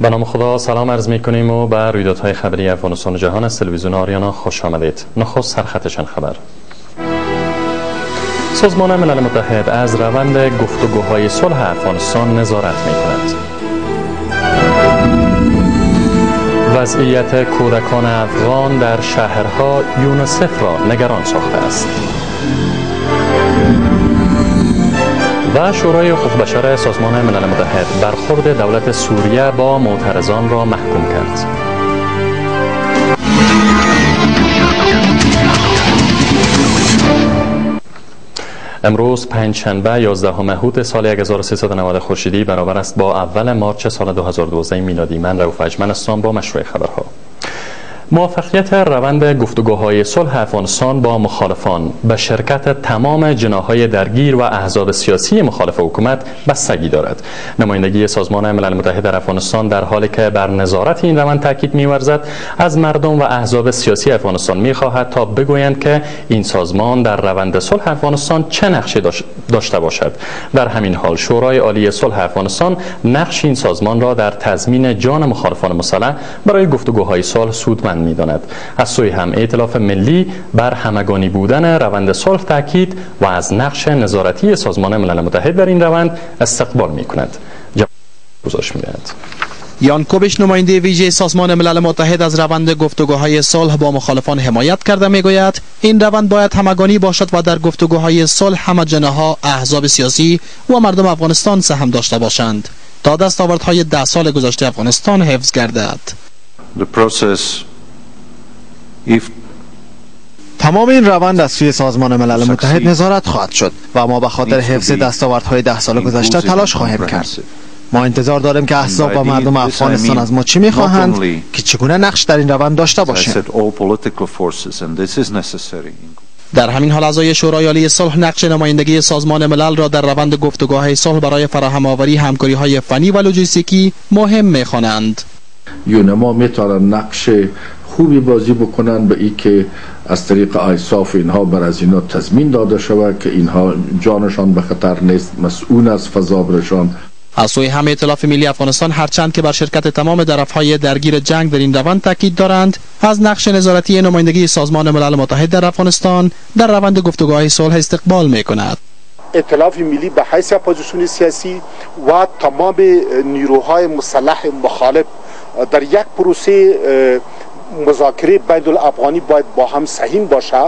به نام خدا سلام عرض می کنیم و به رویدادهای خبری افغانستان و جهان از تلویزیون آریانا خوش آمدید. نخست سرخط خبر. سازمان ملل متحد از روند گفتگوهای صلح افغانستان نظارت می کند. وضعیت کودکان افغان در شهرها یونیسف را نگران ساخته است. و شورای حقوق بشر سازمان ملل متحد برخورد دولت سوریه با معترضان را محکوم کرد. امروز پنجشنبه 11 مهود سال 1390 خورشیدی برابر است با اول مارچ سال 2012 میلادی. من رؤوف اجمل هستم با مشروع خبرها. موفقیت روند گفتگوهای صلح افغانستان با مخالفان به شرکت تمام جناح‌های درگیر و احزاب سیاسی مخالف حکومت بستگی دارد. نمایندگی سازمان ملل متحد در افغانستان در حالی که بر نظارت این روند تاکید می‌ورزد، از مردم و احزاب سیاسی افغانستان می‌خواهد تا بگویند که این سازمان در روند صلح افغانستان چه نقشی داشته باشد. در همین حال شورای عالی صلح افغانستان نقش این سازمان را در تضمین جان مخالفان مسلح برای گفتگوهای صلح سودمند می‌داند. از سوی هم ائتلاف ملی بر همگانی بودن روند صلح تاکید و از نقش نظارتی سازمان ملل متحد در این روند استقبال می‌کند. گزارش می‌دهد. یان کوبیش نماینده ویژه سازمان ملل متحد از روند گفتگوهای صلح با مخالفان حمایت کرده میگوید این روند باید همگانی باشد و در گفتگوهای صلح همه جناح‌ها، احزاب سیاسی و مردم افغانستان سهم داشته باشند تا دستاوردهای 10 سال گذشته افغانستان حفظ گردد. تمام این روند از سوی سازمان ملل متحد نظارت خواهد شد و ما به خاطر حفظ دستاوردهای 10 سال گذشته تلاش خواهیم کرد. ما انتظار داریم که احزاب و مردم افغانستان از ما چی میخواهند که چگونه نقش در این روند داشته باشیم. در همین حال اعضای شورای عالی صلح نقش نمایندگی سازمان ملل را در روند گفتگوهای صلح برای فراهم آوری همکاری‌های فنی و لوجستیکی مهم می‌خوانند. یونما میتونن نقش خوبی بازی بکنن به ای که از طریق ایصاف اینها بر از اینا تضمین داده شود که اینها جانشان به خطر نیست، مسئول از فضا برشان. از سوی هم ائتلاف ملی افغانستان هرچند که بر شرکت تمام طرف‌های درگیر جنگ در این روند تاکید دارند، از نقش نظارتی نمایندگی سازمان ملل متحد در افغانستان در روند گفتگوهای صلح استقبال می‌کند. ائتلاف ملی به حیث اپوزیسیون سیاسی و تمام نیروهای مسلح مخالف در یک پروسه مذاکره بین الافغانی باید با هم سهیم باشه،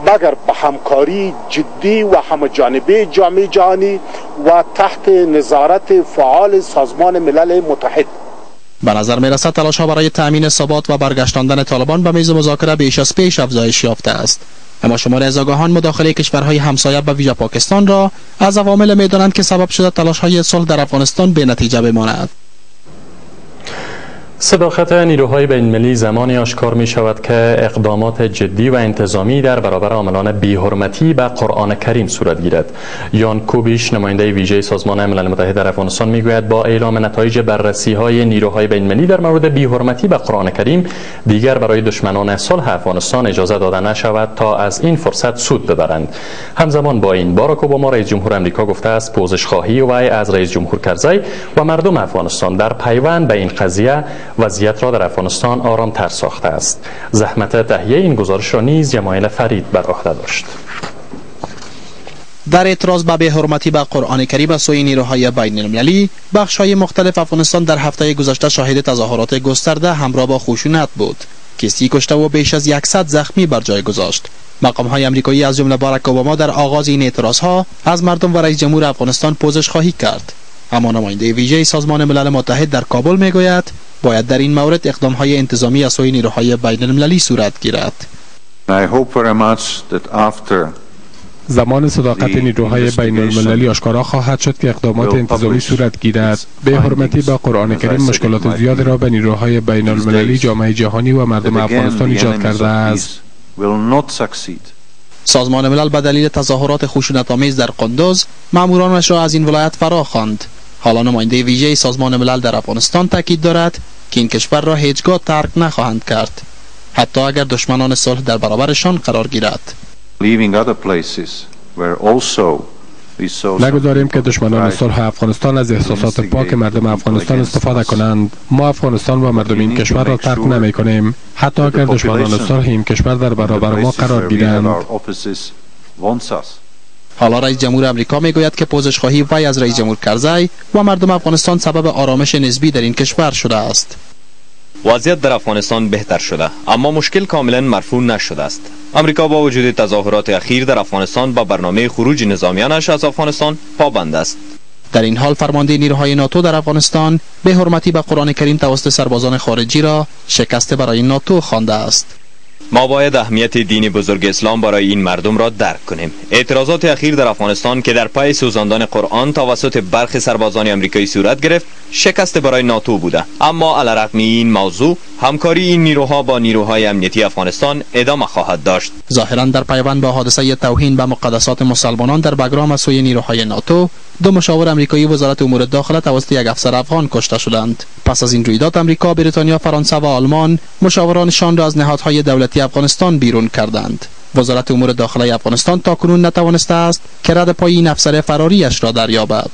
مگر به همکاری جدی و همه‌جانبه جامعه جهانی و تحت نظارت فعال سازمان ملل متحد. به نظر می رسد تلاش ها برای تأمین ثبات و برگشتاندن طالبان به میز مذاکره بیش از پیش افزایش یافته است. اما شمار از آگاهان مداخله کشورهای همسایه به ویژه پاکستان را از عوامل می دانند که سبب شده تلاش های صلح در افغانستان به نتیجه بماند. صداقت نیروهای بین‌المللی زمانی آشکار می شود که اقدامات جدی و انتظامی در برابر عاملان بی‌حرمتی به قرآن کریم صورت گیرد. یان کوبیش نماینده ویژه سازمان ملل متحد در افغانستان می گوید با اعلام نتایج بررسی‌های نیروهای بین‌المللی در مورد بی‌حرمتی به قرآن کریم دیگر برای دشمنان صلح افغانستان اجازه داده نشود تا از این فرصت سود ببرند. همزمان با این باراک اوباما رئیس جمهور آمریکا گفته است پوزش خواهی وی از رئیس جمهور کرزی و مردم افغانستان در پیوند به این قضیه وضعیت را در افغانستان آرام‌تر ساخته است. زحمت تهیه این گزارش را نیز جمایل فرید بر عهده داشت. در اعتراض به بی‌حرمتی به قرآن کریم از سوی نیروهای بین‌المللی، بخش‌های مختلف افغانستان در هفته گذشته شاهد تظاهرات گسترده همراه با خشونت بود که 30 کشته و بیش از 100 زخمی بر جای گذاشت. مقام‌های آمریکایی از جمله باراک اوباما در آغاز این اعتراضها از مردم و رئیس جمهور افغانستان پوزش خواهی کرد. اما نماینده ویژه سازمان ملل متحد در کابل میگوید باید در این مورد اقدام‌های انتظامی از سوی نیروهای بین‌المللی صورت گیرد. زمان صداقت نیروهای بین‌المللی آشکارا خواهد شد که اقدامات انتظامی صورت گیرد. بی‌حرمتی با قرآن کریم مشکلات زیادی را به نیروهای بین‌المللی، جامعه جهانی و مردم افغانستان ایجاد کرده است. سازمان ملل به دلیل تظاهرات خشونت‌آمیز در قندوز مامورانش را از این ولایت فرا خواند. حالا نماینده ویژه سازمان ملل در افغانستان تاکید دارد که این کشور را هیچگاه ترک نخواهند کرد، حتی اگر دشمنان صلح در برابرشان قرار گیرد. نگذاریم که دشمنان صلح افغانستان از احساسات پاک مردم افغانستان استفاده کنند. ما افغانستان و مردم این کشور را ترک نمی کنیم، حتی اگر دشمنان صلح این کشور در برابر ما قرار گیرند. حالا رئیس جمهور آمریکا میگوید که پوزش خواهی وی از رئیس جمهور کرزی و مردم افغانستان سبب آرامش نسبی در این کشور شده است. وضعیت در افغانستان بهتر شده، اما مشکل کاملا مرفوع نشده است. آمریکا با وجود تظاهرات اخیر در افغانستان با برنامه خروج نظامیانش از افغانستان پابند است. در این حال فرمانده نیروهای ناتو در افغانستان به حرمتی به قرآن کریم توسط سربازان خارجی را شکست برای ناتو خوانده است. ما باید اهمیت دین بزرگ اسلام برای این مردم را درک کنیم. اعتراضات اخیر در افغانستان که در پای سوزاندن قرآن توسط برخی سربازان آمریکایی صورت گرفت، شکست برای ناتو بوده. اما علیرغم این موضوع، همکاری این نیروها با نیروهای امنیتی افغانستان ادامه خواهد داشت. ظاهرا در پیوند به حادثه توهین به مقدسات مسلمانان در بگرام از سوی نیروهای ناتو، دو مشاور آمریکایی وزارت امور داخله توسط یک افسر افغان کشته شدند. پس از این رویداد آمریکا، بریتانیا، فرانسه و آلمان مشاورانشان را از نهادهای دولتی افغانستان بیرون کردند. وزارت امور داخله افغانستان تاکنون نتوانسته است که رد پای این افسر فراریش را دریابد.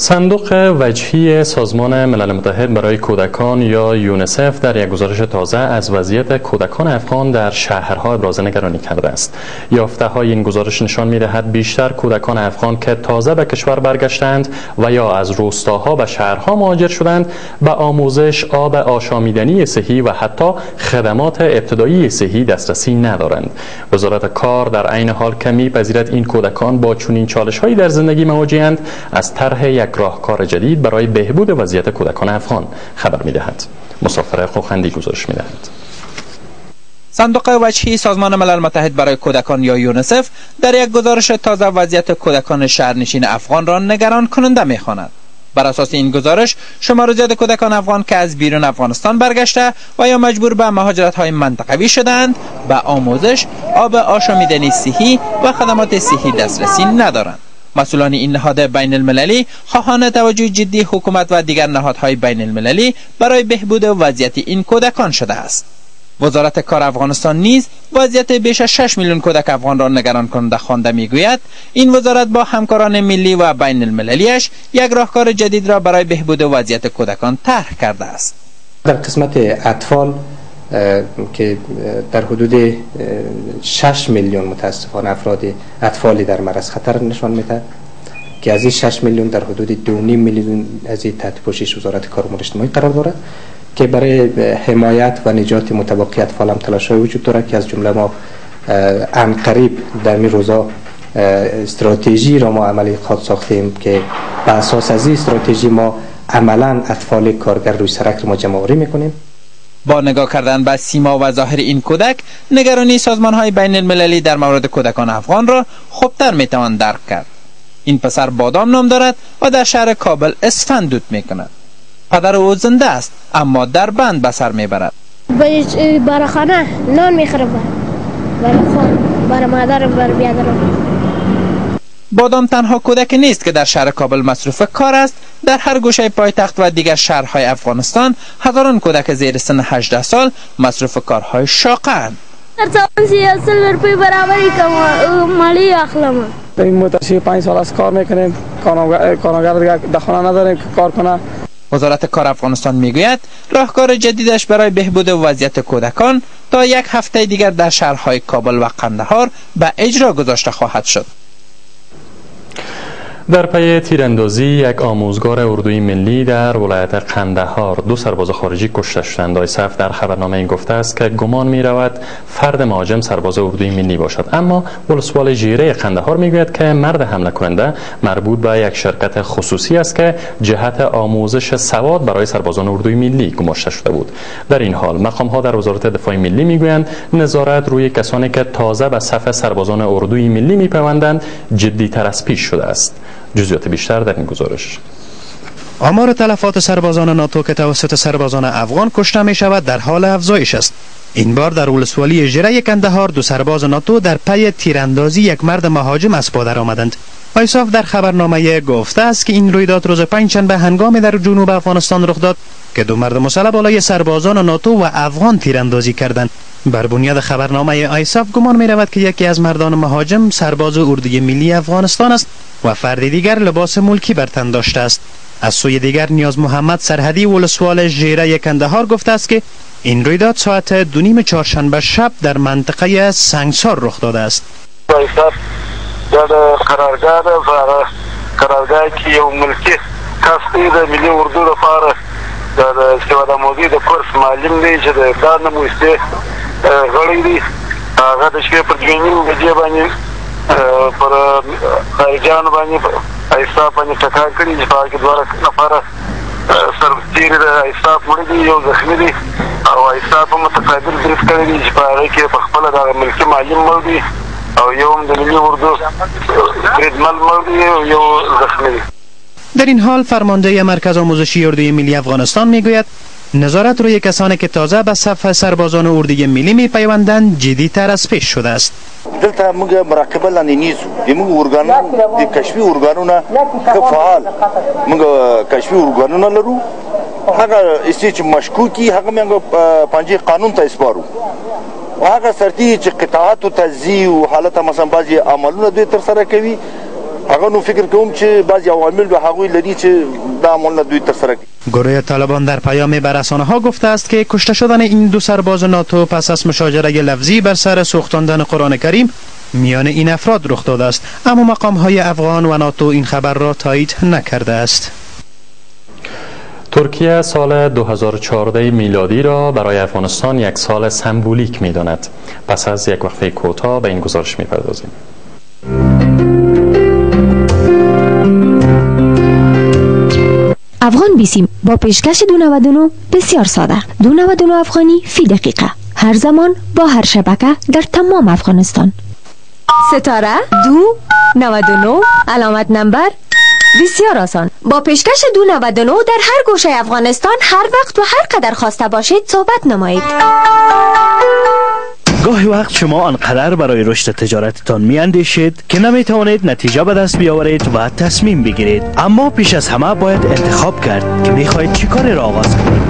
صندوق وجهی سازمان ملل متحد برای کودکان یا یونسف در یک گزارش تازه از وضعیت کودکان افغان در شهرها ابراز نگرانی کرده است. یافته‌های این گزارش نشان می‌دهد بیشتر کودکان افغان که تازه به کشور برگشتند و یا از روستاها به شهرها مهاجر شدند، به آموزش، آب آشامیدنی صحی و حتی خدمات ابتدایی صحی دسترسی ندارند. وزارت کار در عین حال که می‌پذیرد این کودکان با چنین چالش‌هایی در زندگی مواجه‌اند، از طرح یک راهکار جدید برای بهبود وضعیت کودکان افغان خبر می‌دهد. مسافر خوخندی گزارش می‌دهد. صندوق وجهی سازمان ملل متحد برای کودکان یا یونسف در یک گزارش تازه وضعیت کودکان شهرنشین افغان را نگران کننده می‌خواند. بر اساس این گزارش، شمار زیاد کودکان افغان که از بیرون افغانستان برگشته و یا مجبور به مهاجرت‌های منطقوی شدند، به آموزش، آب آشامیدنی صحی و خدمات صحی دسترسی ندارند. مسئولان این نهاد بین المللی خواهان توجه جدی حکومت و دیگر نهادهای بین المللی برای بهبود وضعیت این کودکان شده است. وزارت کار افغانستان نیز وضعیت بیش از 6 میلیون کودک افغان را نگران کننده خوانده میگوید این وزارت با همکاران ملی و بین المللیش یک راهکار جدید را برای بهبود وضعیت کودکان طرح کرده است. در قسمت اطفال که در حدود 6 میلیون متاسفانه اطفالی در معرض خطر نشان میده که از این 6 میلیون در حدود 2.5 میلیون از این تحت پوشش وزارت کار و امور اجتماعی قرار دارد که برای حمایت و نجات متبقی اطفال هم تلاش‌های وجود دارد که از جمله ما عنقریب در این روزا استراتژی را ما عملی خود ساختیم که بر اساس از این استراتژی ما عملا اطفال کارگر روی سرک ما جمع آوری میکنیم. با نگاه کردن به سیما و ظاهر این کودک، نگرانی سازمان‌های بین المللی در مورد کودکان افغان را خوبتر میتوان درک کرد. این پسر بادام نام دارد و در شهر کابل اسفند دود میکند. پدر او زنده است اما در بند به سر میبرد. برای خانه نان میخوره، برای خان، برای مادر، برای بیادرم. بادام تنها کودک نیست که در شهر کابل مصروف کار است. در هر گوشه پایتخت و دیگر شهرهای افغانستان هزاران کودک زیر سن 18 سال مصروف کارهای شاقه اند. در 30 روپیه برابری کم مالی اخلم. این مدت 5 سال است کار میکنیم، کارگر دیگر دخانه نداریم که کار کنه. وزارت کار افغانستان میگوید راهکار جدیدش برای بهبود وضعیت کودکان تا یک هفته دیگر در شهرهای کابل و قندهار به اجرا گذاشته خواهد شد. در پی تیراندازی یک آموزگار اردوی ملی در ولایت قندهار 2 سرباز خارجی کشته شدند. آیسف در خبرنامه این گفته است که گمان می رود فرد مهاجم سرباز اردوی ملی باشد، اما ولسوالی ژیره قندهار می گوید که مرد حمله کننده مربوط به یک شرکت خصوصی است که جهت آموزش سواد برای سربازان اردوی ملی گماشته شده بود. در این حال مقام ها در وزارت دفاع ملی می گویند نظارت روی کسانی که تازه به صف سربازان اردوی ملی می پیوندند جدی تر از پیش شده است. جزئیات بیشتر در این گزارش. آمار تلفات سربازان ناتو که توسط سربازان افغان کشته می شود در حال افزایش است. این بار در ولسوالی ژره قندهار 2 سرباز ناتو در پی تیراندازی یک مرد مهاجم از پا درآمدند. آیساف در خبرنامه گفته است که این رویداد روز پنجشنبه هنگامی در جنوب افغانستان رخ داد که 2 مرد مسلح بالای سربازان ناتو و افغان تیراندازی کردند. بر بنیاد خبرنامه آیساف گمان می رود که یکی از مردان مهاجم سرباز اردوی ملی افغانستان است و فرد دیگر لباس ملکی بر تن داشته است. از سوی دیگر نیاز محمد سرحدی ولسوال ژیره کندهار گفته است که این رویداد ساعت 2:30 چهارشنبه شب در منطقه سنگسار رخ داده است. آیساف در قرارگاه که یو ملکی کستی د ملی اردو لپاره د استفاده موضوع د کورس معلم دی چې د دا نموسته غړی دی هغه د شپې پر 2:30 بجې باندې پر خارجان باندې ایساف باندې ټکا کړي چې هغه دوه نفر سرتیر د ایساف مړ دي یو زخمی دی او ایساف متقابل بریف کړی دی چې هغه کې په خپل د ملکی معلم مړ دی او یو د ملی اردو بریدمل مړ دی یو زخمی دی. در این حال فرمانده مرکز آموزشی اردوی ملی افغانستان میگوید نظارت روی کسانی که تازه به صف سربازان اردوی ملی میپیوندند جدی‌تر از پیش شده است. دلته موږ مراقبه لاندې نیسو د موږ ارګانونو د کشفي ارګانونو که فعال موږ کشفي ارګانونه لرو هغه استې چې مشکوکي هغه موږ پنځه قانون ته اسپارو او هغه سرتي چې قطاعات او تجزیه او حالت مثلا بعضي عملونه دوی تر سره کوي هغه نو فکر کوم چې بعضی عوامل به هغوی لري چې دا عملونه دوی تر سره کوي. گروه طالبان در پیام به رسانه‌ها گفته است که کشته شدن این دو سرباز ناتو پس از مشاجره لفظی بر سر سوختاندن قرآن کریم میان این افراد رخ داده است، اما مقام‌های افغان و ناتو این خبر را تایید نکرده است. ترکیه سال 2014 میلادی را برای افغانستان یک سال سمبولیک می‌داند. پس از یک وقفه کوتاه به این گزارش می‌پردازیم. افغان بیسیم با پیشکش 299 بسیار ساده. 299 افغانی فی دقیقه، هر زمان با هر شبکه در تمام افغانستان. ستاره 299 علامت نمبر بسیار آسان. با پیشکش 299 در هر گوشه افغانستان هر وقت و هر قدر خواسته باشید صحبت نمایید. گاهی وقت شما آنقدر برای رشد تجارتتان می اندیشید که نمی توانید نتیجه به دست بیاورید و تصمیم بگیرید، اما پیش از همه باید انتخاب کرد که می خواهید چی کاری را آغاز کنید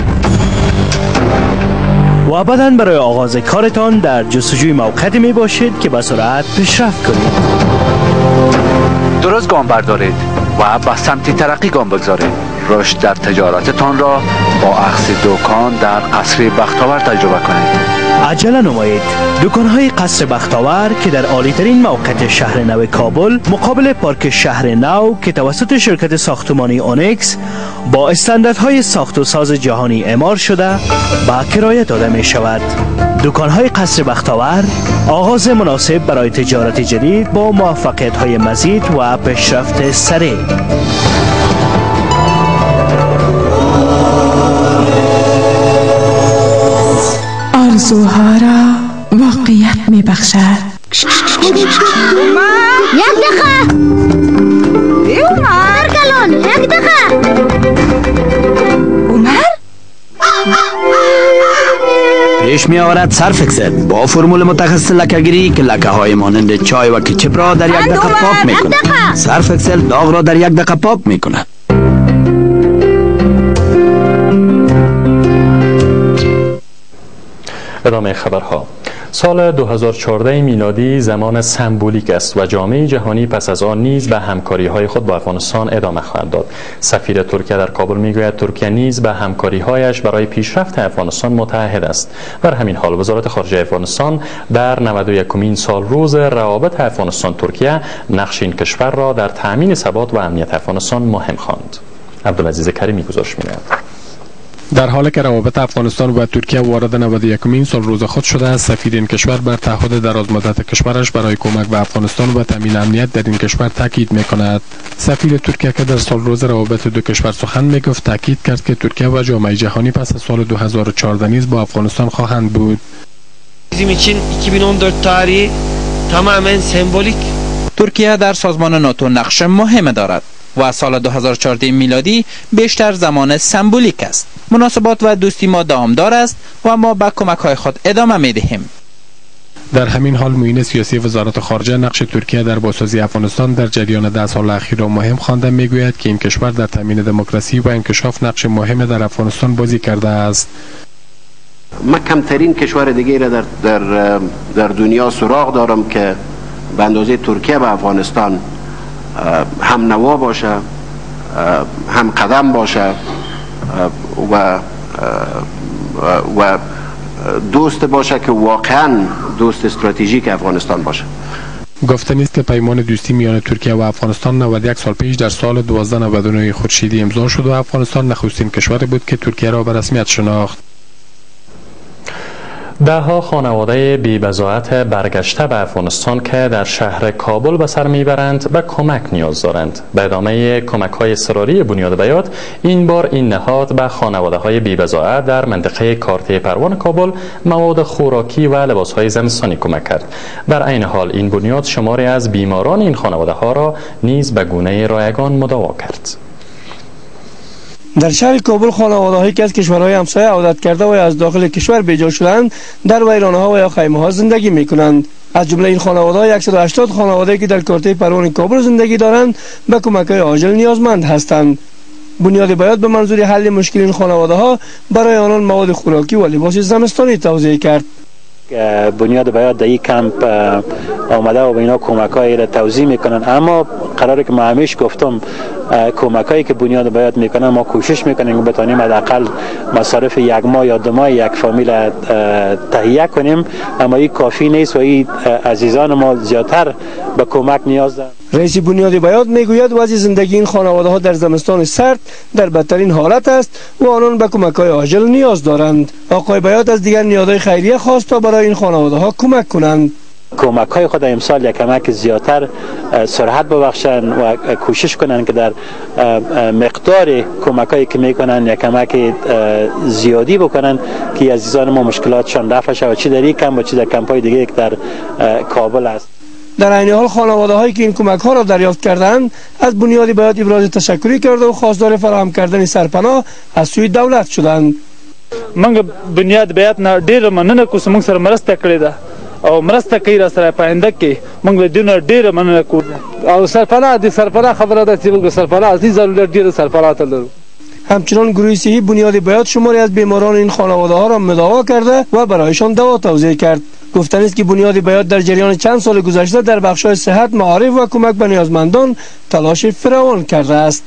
و بعداً برای آغاز کارتان در جستجوی موقعی می باشید که به سرعت پیشرفت کنید. درست گام بردارید و به سمت ترقی گام بگذارید. رشد در تجارتتان را با اخذ دکان در قصر بختاور تجربه کنید. عجله نمایید. دکان‌های قصر بختاور که در عالی‌ترین موقعیت شهر نو کابل مقابل پارک شهر نو که توسط شرکت ساختمانی اونکس با استانداردهای ساخت و ساز جهانی اعمار شده به کرایه داده می شود. دکان‌های قصر بختاور آغاز مناسب برای تجارت جدید با موفقیت‌های مزید و پیشرفت سریع. آرزوها را واقعیت می بخشد. یک دقیقه عمر کلان یک دقیقه عمر پیش می آورد صرف اکسل با فرمول متخصص لکه‌گیری که لکه های مانند چای و کچپ را در یک دقیقه پاک می کند. صرف اکسل داغ را در یک دقیقه پاک می کند. ادامه خبرها. سال 2014 میلادی زمان سمبولیک است و جامعه جهانی پس از آن نیز به همکاری‌های خود با افغانستان ادامه خواهد داد. سفیر ترکیه در کابل میگوید ترکیه نیز به همکاری‌هایش برای پیشرفت افغانستان متعهد است. در همین حال وزارت خارجه افغانستان در 91مین سال روز روابط افغانستان ترکیه نقش این کشور را در تأمین ثبات و امنیت افغانستان مهم خواند. عبدالعزیز کریمی گزارش می‌دهد. در حالی که روابط افغانستان و ترکیه وارد 91مین سال روز خود شده است، سفیر این کشور بر تعهد درازمدت کشورش برای کمک به افغانستان و تامین امنیت در این کشور تاکید می‌کند. سفیر ترکیه که در سال روز روابط دو کشور سخن می‌گفت تاکید کرد که ترکیه و جامعه جهانی پس از سال 2014 نیز با افغانستان خواهند بود. bizim için 2014 tarihi tamamen sembolik. ترکیه در سازمان ناتو نقش مهم دارد و سال 2014 میلادی بیشتر زمان سمبولیک است. مناسبات و دوستی ما دامدار است و ما به کمک‌های خود ادامه می‌دهیم. در همین حال معین سیاسی وزارت خارجه نقش ترکیه در بازسازی افغانستان در جریان 10 سال اخیر را مهم خوانده میگوید که این کشور در تامین دموکراسی و انکشاف نقش مهم در افغانستان بازی کرده است. من کمترین کشور دیگه را در دنیا سراغ دارم که به اندازه ترکیه و افغانستان هم نوا باشه، هم قدم باشه و دوست باشه که واقعا دوست استراتژیک افغانستان باشه. گفتنی است که پیمان دوستی میان ترکیه و افغانستان 91 سال پیش در سال 1299 خورشیدی امضا شد و افغانستان نخستین کشوری بود که ترکیه را به رسمیت شناخت. دهها خانواده بی‌بضاعت برگشته به افغانستان که در شهر کابل به سر میبرند به کمک نیاز دارند. به ادامه کمک‌های اضطراری بنیاد بیات، این بار این نهاد به خانواده‌های بی‌بضاعت در منطقه کارته پروان کابل مواد خوراکی و لباس‌های زمستانی کمک کرد. در عین حال این بنیاد شماری از بیماران این خانواده‌ها را نیز به گونه رایگان مداوا کرد. در شهر کابل خانواده‌هایی که از کشورهای همسایه عودت کرده و از داخل کشور بیجا شدند در ویرانه‌ها و یا خیمه‌ها زندگی می‌کنند. از جمله این خانواده‌ها 180 خانواده که در کارته پروان کابل زندگی دارند به کمک‌های عاجل نیازمند هستند. بنیاد بیات به منظور حل مشکل این خانواده‌ها برای آنان مواد خوراکی و لباس زمستانی توزیع کرد. بنیاد بیات در این کمپ آمده و به اینا کمک‌هایی را توزیع میکنن، اما قراره که ما همیشه گفتم کمک‌هایی که بنیاد بیات میکنن ما کوشش میکنیم که بتونیم حداقل مصارف یک ماه یا 2 ماه یک فامیل تهیه کنیم، اما این کافی نیست و این عزیزان ما زیادتر به کمک نیاز دارند. رئیس بنیاد بیات میگوید وضع زندگی این خانواده‌ها در زمستان سرد در بدترین حالت است و آنان به کمک‌های عاجل نیاز دارند. آقای بیات از دیگر نهادهای خیریه خواست تا برای این خانواده‌ها کمک کنند. کمک‌های خود امسال یک کمک زیادتر سرعت ببخشند و کوشش کنند که در مقدار کمک‌هایی که میکنن یک کمک زیادی بکنن که عزیزان ما مشکلاتشان رفع شود، چه در این کمپ و چه در کمپ‌های دیگه که در کابل است. در عین حال خانواده‌هایی که این کمک‌ها را دریافت کردند از بنیاد بیات ابراز تشکری کرده و خواستار فراهم کردن سرپناه از سوی دولت شدند. موږ بنیاد بیات نه ډېر مننه کوو چې موږ سره مرسته کړې ده او مرسته کوي را سره په آینده کې موږ له دوی نه ډېره مننه کوو او سرپناه خبره ده چې موږ سرپناه اصلي ضرورت ډېره سرپناه ته لرو. همچنان گروه صحی بنیاد بیات شماری از بیماران این خانواده‌ها را مداوا کرده و برایشان دوا توزیع کرد. گفتنی است که بنیاد بیات در جریان چند سال گذشته در بخش‌های صحت، معارف و کمک به نیازمندان تلاش فراوان کرده است.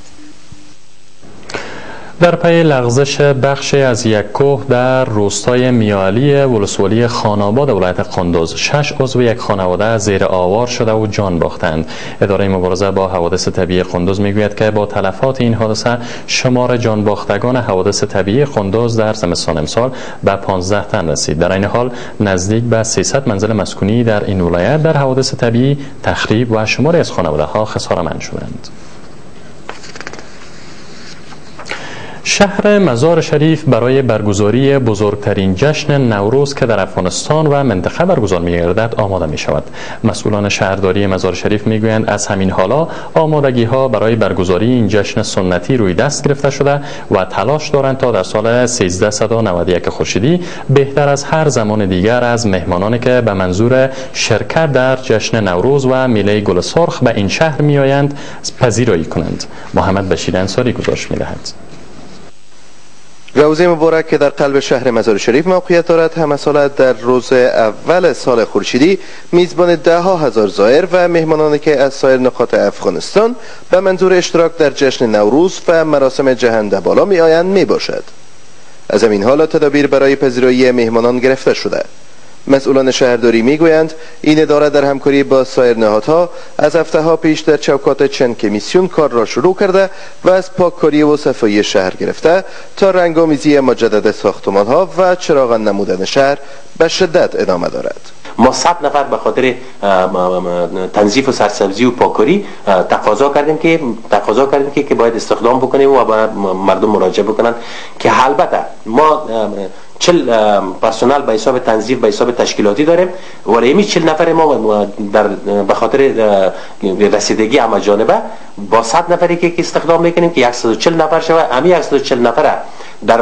در پی لغزش بخشی از یک کوه در روستای میاعلی ولسوالی خان‌آباد ولایت قندوز 6 عضو یک خانواده زیر آوار شده و جان باختند. اداره مبارزه با حوادث طبیعی قندوز میگوید که با تلفات این حادثه شمار جان باختگان حوادث طبیعی قندوز در زمستان امسال به 15 تن رسید. در این حال نزدیک به 300 منزل مسکونی در این ولایت در حوادث طبیعی تخریب و شماری از خانواده‌ها خساره‌مند شدند. شهر مزار شریف برای برگزاری بزرگترین جشن نوروز که در افغانستان و منطقه برگزار می‌گردد آماده می‌شود. مسئولان شهرداری مزار شریف می‌گویند از همین حالا آمادگی‌ها برای برگزاری این جشن سنتی روی دست گرفته شده و تلاش دارند تا در سال 1391 خورشیدی بهتر از هر زمان دیگر از مهمانانی که به منظور شرکت در جشن نوروز و میله گل سرخ به این شهر می‌آیند پذیرایی کنند. محمد بشیر انصاری گزارش می‌دهد. روضه مبارک که در قلب شهر مزار شریف موقعیت دارد همه ساله در روز اول سال خورشیدی میزبان 10,000 هزار زائر و مهمانانی که از سایر نقاط افغانستان به منظور اشتراک در جشن نوروز و مراسم جهنده بالا می آیند می باشد. از همین حال تدابیر برای پذیرایی مهمانان گرفته شده. مسئولان شهرداری میگویند این اداره در همکاری با سایر نهادها از هفته‌ها پیش در چوکات چند کمیسیون کار را شروع کرده و از پاککاری و صفایی شهر گرفته تا رنگامیزی مجدد ساختمان‌ها و چراغ نمودن شهر به شدت ادامه دارد. ما 100 نفر به خاطر تنظیف و سرسبزی و پاککاری تقاضا کردیم که باید استخدام بکنیم و به مردم مراجعه بکنند که البته ما 40 پرسنل به حساب تنظیف به حساب تشکیلاتی داریم ولی این 40 نفر ما به خاطر رسیدگی همه جانبه با 100 نفری که استخدام میکنیم که 140 نفر شود. همین 140 نفر در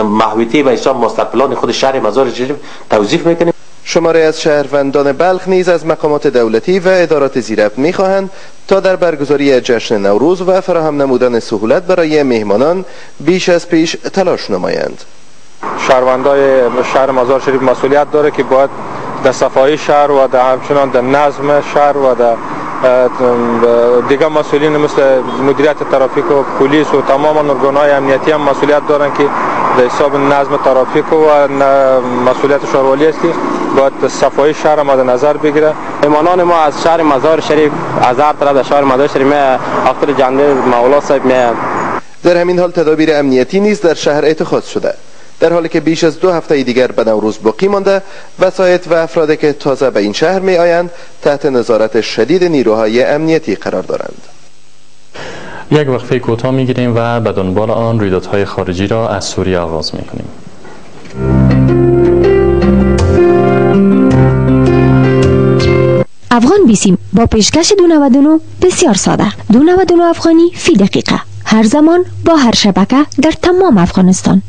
محوطه به حساب ماستر پلان خود شهر مزار شریف توظیف میکنیم. شماره از شهروندان بلخ نیز از مقامات دولتی و ادارات زیربط می‌خواهند تا در برگزاری جشن نوروز و فراهم نمودن سهولت برای مهمانان بیش از پیش تلاش نمایند. شهروندای شهر مزار شریف مسئولیت داره که باید در صفایی شهر و در همچنان در نظم شهر و در دیگر مسئولین مثل مدیریت ترافیک و پلیس و تمام ارگان‌های امنیتی هم مسئولیت دارن که در حساب نظم ترافیک و مسئولیت شهرولی است که باید صفایی شهر مد نظر بگیره. مهمانان ما از شهر مزار شریف از هر طرف در شهر مزار شریف افتر جنبه مولا صاحب میاد. در همین حال تدابیر امنیتی نیز در شهر اتخاذ شده، در حالی که بیش از 2 هفته دیگر به نوروز باقی مانده. وسایط و افرادی که تازه به این شهر می آیند تحت نظارت شدید نیروهای امنیتی قرار دارند. یک وقفه کوتاه میگیریم و به دنبال آن رویدادهای خارجی را از سوریه آغاز میکنیم. افغان بیسیم با پیشکش 299 بسیار ساده. 299 افغانی فی دقیقه، هر زمان با هر شبکه در تمام افغانستان.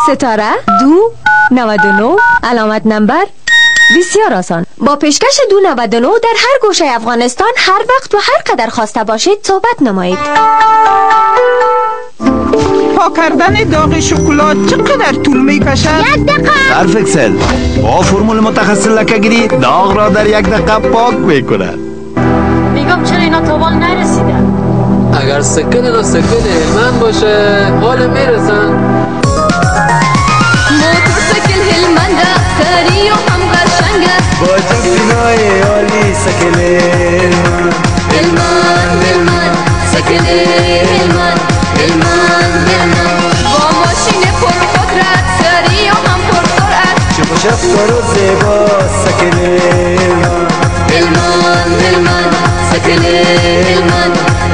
ستاره 299 علامت نمبر بسیار آسان. با پیشکش 299 در هر گوشه افغانستان هر وقت و هر قدر خواسته باشید صحبت نمایید. پاک کردن داغ شکلات چقدر طول میکشد؟ 1 دقیقه. سرف اکسل با فرمول متخصص لکه‌گیری داغ را در 1 دقیقه پاک میکند. میگم چرا اینا تا حال نرسیده؟ اگر سکن اینا سکن هلمند باشه حال میرسن. موتورسیکل هلمند سری و هم قشنگه، با جنبینای عالی سکن هلمند. هلمند سکن هلمند با ماشین پرقدرت سری و هم پرسرعت، چه شفکر و زیبا سکن هلمند سکن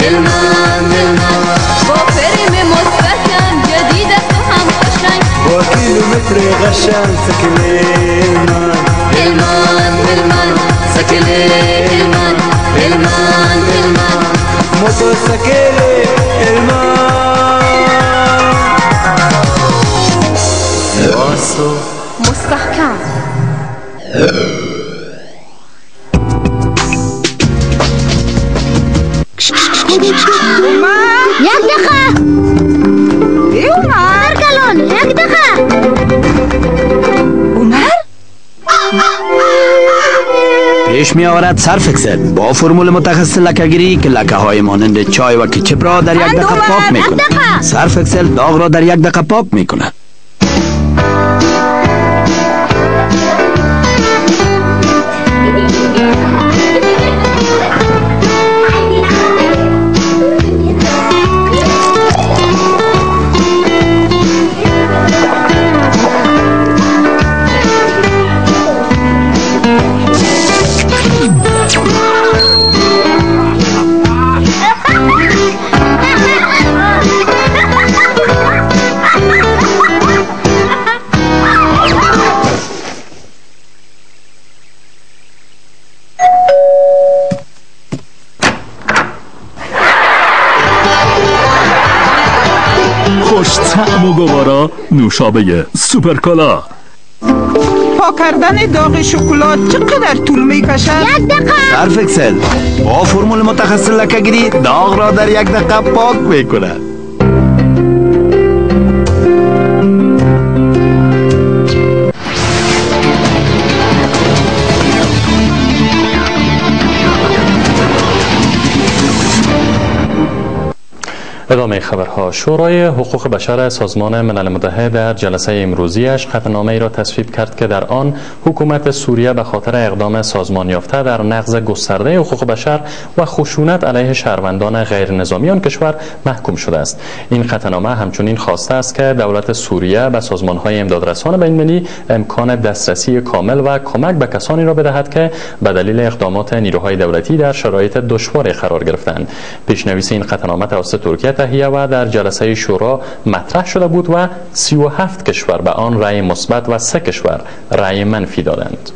هلمند با فریم مثبتن جدید است و هم قشنگ، با کیلومتر قشنگ سکن هلمند سکن هلمند موتورسیکل هلمند. مستحکم. یک دقیقه. عمر کلان 1 دقیقه. عمر پیش می آورد سرف اکسل با فرمول متخصص لکه‌گیری که لکه های مانند چای و کچپ را در 1 دقیقه پاک می کند. سرف اکسل داغ را در 1 دقیقه پاک می کند. خوش طعم و گوارا نوشابه سوپر کالا. پاک کردن داغ شکلات چقدر طول میکشد؟ 1 دقیقه. سرف اکسل با فرمول متخصص لکه‌گیری داغ را در 1 دقیقه پاک میکند. ادامه خبرها. شورای حقوق بشر سازمان ملل متحد در جلسه امروزیش قطعنامه‌ای را تصویب کرد که در آن حکومت سوریه به خاطر اقدام سازمان یافته در نقض گسترده حقوق بشر و خشونت علیه شهروندان غیر نظامی آن کشور محکوم شده است. این قطعنامه همچنین خواسته است که دولت سوریه به سازمان‌های امدادرسان بین‌المللی امکان دسترسی کامل و کمک به کسانی را بدهد که به دلیل اقدامات نیروهای دولتی در شرایط دشواری قرار گرفتند. پیش‌نویس این قطعنامه توسط ترکیه تهیه و در جلسه شورا مطرح شده بود و 37 کشور به آن رأی مثبت و 3 کشور رأی منفی دادند.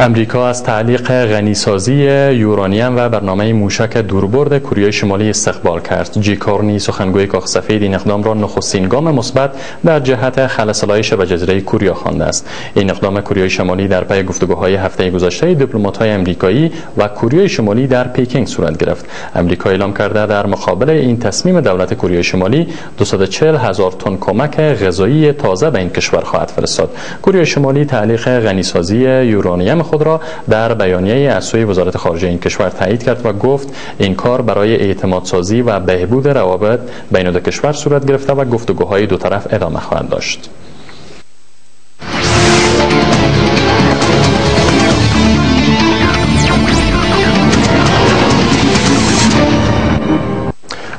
امریکا از تعلیق غنیسازی یورانیم و برنامه موشک دوربرد کره شمالی استقبال کرد. جی کورنی سخنگوی کاخ سفید این اقدام را نخستین گام مثبت در جهت خلاص‌آلایی شبه جزیره کره خوانده است. این اقدام کره شمالی در پی گفتگوهای هفته گذشته دیپلمات‌های آمریکایی و کره شمالی در پکینگ صورت گرفت. امریکا اعلام کرده در مقابل این تصمیم دولت کره شمالی 240,000 تن کمک غذایی تازه به این کشور خواهد فرستاد. کره شمالی تعلیق غنیسازی یورانیم خود را در بیانیه از سوی وزارت خارجه این کشور تایید کرد و گفت این کار برای اعتمادسازی و بهبود روابط بین دو کشور صورت گرفته و گفتگوهای دو طرف ادامه خواهد داشت.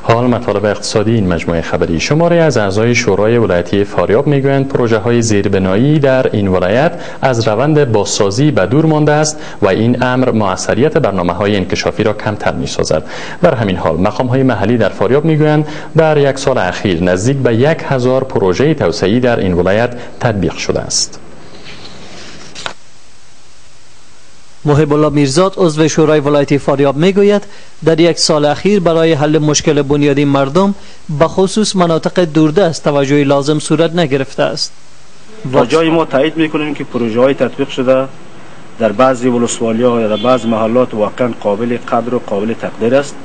حال مطالب اقتصادی این مجموعه خبری. شماری از اعضای شورای ولایتی فاریاب میگویند پروژه های زیربنایی در این ولایت از روند بازسازی به دور مانده است و این امر موثریت برنامه های انکشافی را کمتر می سازد. در همین حال مقام های محلی در فاریاب میگویند در یک سال اخیر نزدیک به 1000 پروژه توسعه‌ای در این ولایت تطبیق شده است. محب الله میرزاد عضو شورای ولایتی فاریاب میگوید در یک سال اخیر برای حل مشکل بنیادی مردم به خصوص مناطق دوردست توجه لازم صورت نگرفته است. تا جای ما تایید میکنیم که پروژه های تطبیق شده در بعضی ولسوالی‌ها یا در بعض محلات واقعا قابل قدر و قابل تقدیر است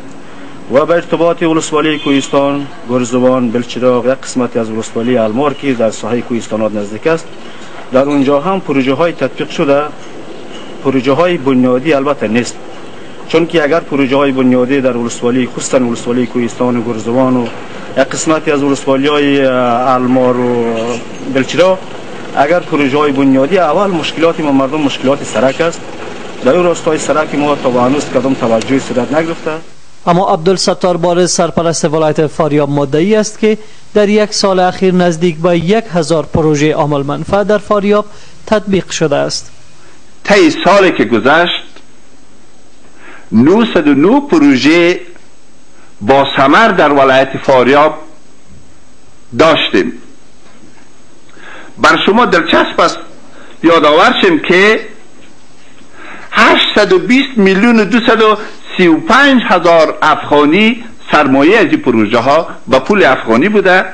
و به ارتباط ولسوالی کوهستان، گرزوان، بلچراغ یک قسمتی از ولسوالی المار که در ساحه کوهستانات نزدیک است در اونجا هم پروژه های تطبیق شده پروژه های بنیادی البته نیست، چون که اگر پروژه های بنیادی در ولسوالی خصوصا ولسوالی کوهستان و گرزوان و یک قسمتی از ولسوالی های المار و بلچراغ اگر پروژه های بنیادی اول مشکلات ما مردم مشکلات سرک است در این راستای سرک ما تا هنوز کدام توجهی صورت نگرفته. اما عبدالستار بارز سرپرست ولایت فاریاب مدعی است که در یک سال اخیر نزدیک به 1000 پروژه عامل منفعه در فاریاب تطبیق شده است. طی سالی که گذشت 909 پروژه با ثمر در ولایت فاریاب داشتیم. بر شما دلچسب است یادآور شیم که 820 میلیون و 235 هزار افغانی سرمایه از این پروژه ها به پول افغانی بوده.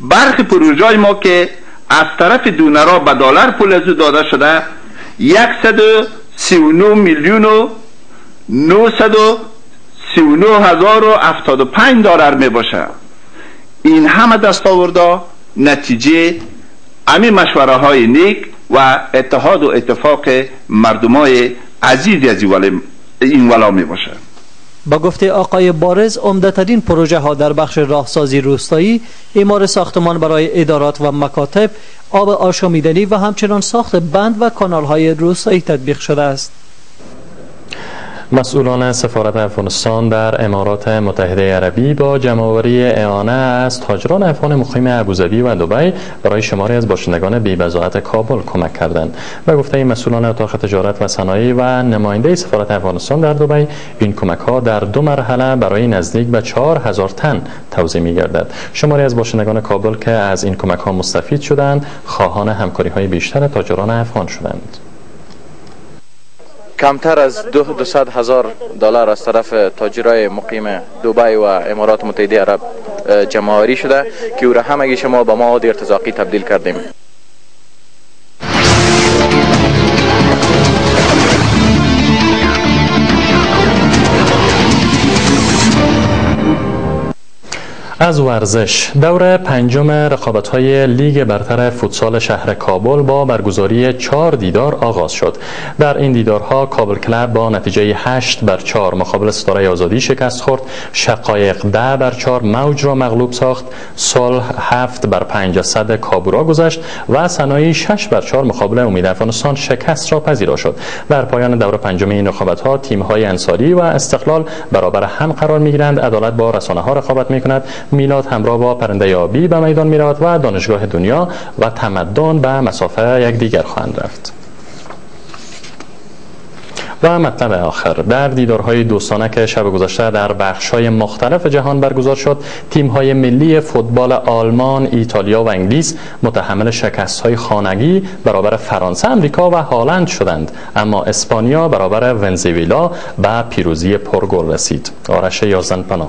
برخی پروژه های ما که از طرف دونرها به دلار پول از او داده شده 139 میلیون و 939 هزار و 75 دلار می باشه. این همه دستاورده نتیجه امی مشوره های نیک و اتحاد و اتفاق مردمای عزیزی از این ولا می باشه. با گفته آقای بارز عمده‌ترین پروژه ها در بخش راهسازی روستایی، اعمار ساختمان برای ادارات و مکاتب، آب آشامیدنی و همچنان ساخت بند و کانال های روستایی تطبیق شده است. مسئولان سفارت افغانستان در امارات متحده عربی با جمع‌آوری اعانه از تاجران افغان مقیم ابوظبی و دبی برای شماری از باشندگان بی‌بضاعت کابل کمک کردند. و گفته این مسئولان اتاق تجارت و صنایع و نماینده سفارت افغانستان در دبی این کمک‌ها در 2 مرحله برای نزدیک به 4000 تن توزیع می‌گردد. شماری از باشندگان کابل که از این کمک‌ها مستفید شدند خواهان همکاری‌های بیشتر تاجران افغان شدند. کمتر از 200,000 دلار از طرف تاجرای مقیم دبی و امارات متحده عرب جمع‌آوری شده که او را همگی شما به مواد ارتزاقی تبدیل کردیم. از ورزش دور 5 رقابت‌های لیگ برتر فوتسال شهر کابل با برگزاری 4 دیدار آغاز شد. در این دیدارها کابل کلب با نتیجه 8-4 مقابل ستاره آزادی شکست خورد، شقایق 10-4 موج را مغلوب ساخت، صلح 7-5 از صد کابورا گذشت و صنایع 6-4 مقابل امید افغانستان شکست را پذیرا شد. در پایان دور 5 این رقابت‌ها تیم‌های انصاری و استقلال برابر هم قرار می‌گیرند. عدالت با رسانه‌ها رقابت می‌کند، میلاد همراه با پرنده آبی به میدان میرود و دانشگاه دنیا و تمدن به مسافه یکدیگر خواهند رفت. و مطلب آخر، در دیدارهای دوستانه که شب گذشته در بخش‌های مختلف جهان برگزار شد، تیم‌های ملی فوتبال آلمان، ایتالیا و انگلیس متحمل شکست‌های خانگی برابر فرانسه، آمریکا و هلند شدند، اما اسپانیا برابر ونزوئلا به پیروزی پرگل رسید. آرش یازدانپناه.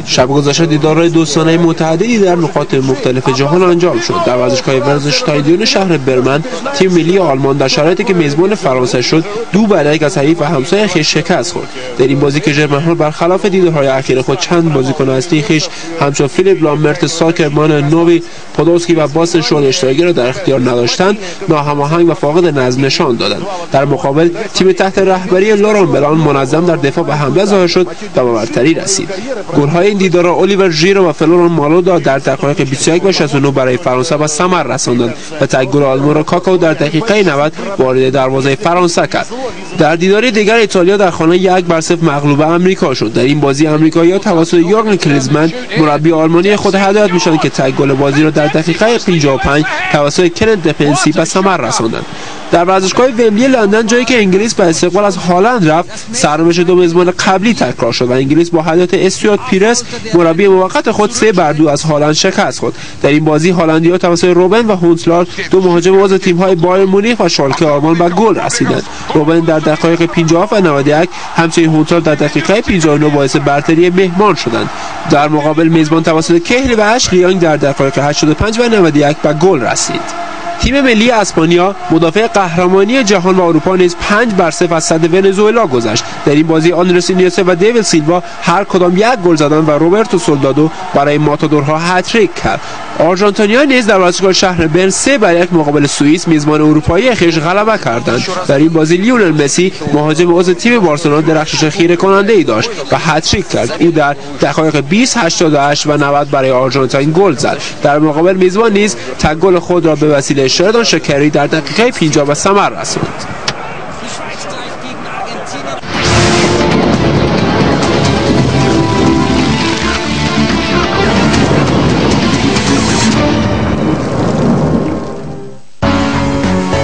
شب گذشته دیدارهای دوستانه متعددی در نقاط مختلف جهان انجام شد. در ورزشگاه ورزشتایدیون شهر برمن، تیم ملی آلمان در شرایطی که میزبان فرانسه شد 2-1 از حریف همسایه خویش شکست خورد. در این بازی که ژرمن‌ها برخلاف دیدارهای اخیر خود چند بازیکن اصلی خویش همچون فیلیپ لامبرت، ساکرمان، نووی پودولسکی و باستن شوالشتایگر را در اختیار نداشتند، ناهماهنگ و فاقد نظم نشان دادند. در مقابل تیم تحت رهبری لوران بلان منظم در دفاع به حمله ظاهر شد و برتری رسید. گل‌های این دیدار الیور ژیرو و فلوران مالودا در دقایق 21 و 69 برای فرانسه به ثمر رساندند و تک گل آلمان کاکاو در دقیقه 90 وارد دروازه فرانسه کرد. در دیداری دیگر ایتالیا در خانه 1-0 مغلوب آمریکا شد. در این بازی آمریکایی‌ها توسط یورگن کلیزمن مربی آلمانی خود هدایت می‌شدند که تک گل بازی را در دقیقه 55 توسط کنت دپنسی به ثمر رساندند. در ورزشگاه ومبلی لندن، جایی که انگلیس به استقبال از هالند رفت، سرنوشت دو میزبان قبلی تکرار شد و انگلیس با هدایت استیوارت پیرس مربی موقت خود 3-2 از هالند شکست خورد. در این بازی هالندی‌ها توسط روبن و هونسلار، دو مهاجم عضو تیم‌های بایر مونیخ و شالکه آلمان، به گل رسیدند. روبن در دقایق 50 و 91، همچنین هونسلار در دقیقه 59 باعث برتری مهمان شدند. در مقابل میزبان توسط کهل و اشلیانگ در دقایق 85 و 91 به گل رسید. تیم ملی اسپانیا، مدافع قهرمانی جهان و اروپا، نیز 5-0 از صد ونزوئلا گذشت. در این بازی آندرس اینیستا و دیوید سیلوا هر کدام یک گل زدند و روبرتو سولدادو برای ماتادورها هتریک کرد. آرژانتینی‌ها نیز در ورزشگاه شهر برن 3-1 مقابل سوئیس، میزبان اروپایی خویش، غلبه کردند. در این بازی لیونل مسی، مهاجم عضو تیم بارسلونا، درخشش خیره کننده‌ای داشت و هتریک کرد. او در دقایق 20، 88 و 90 برای آرژانتین گل زد. در مقابل میزبان نیز تک گل خود را به وسیله شردان شکری در دقیقه 50 به ثمر رساند.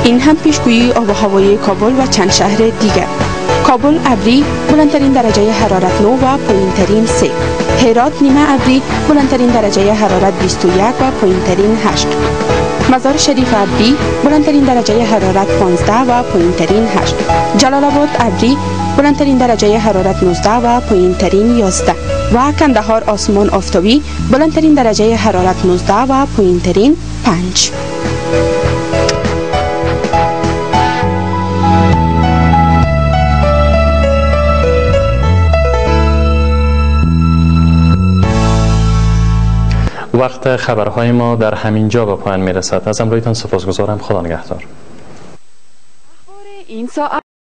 این هم پیشگویی آب و هوای کابل و چند شهر دیگر. کابل ابری، بلندترین درجه حرارت 9 و پایینترین 3. هرات نیمه ابری، بلندترین درجه حرارت 21 و پایینترین 8. مزار شریف ابری، بلندترین درجه حرارت 15 و پایینترین 8. جلال آباد ابری، بلندترین درجه حرارت 19 و پایینترین 11. و کندهار آسمان آفتابی، بلندترین درجه حرارت 19 و پایینترین 5. وقت خبرهای ما در همین جا به پایان میرسد. از همراهیتان سپاسگزارم. خدا نگهدار. این ساعت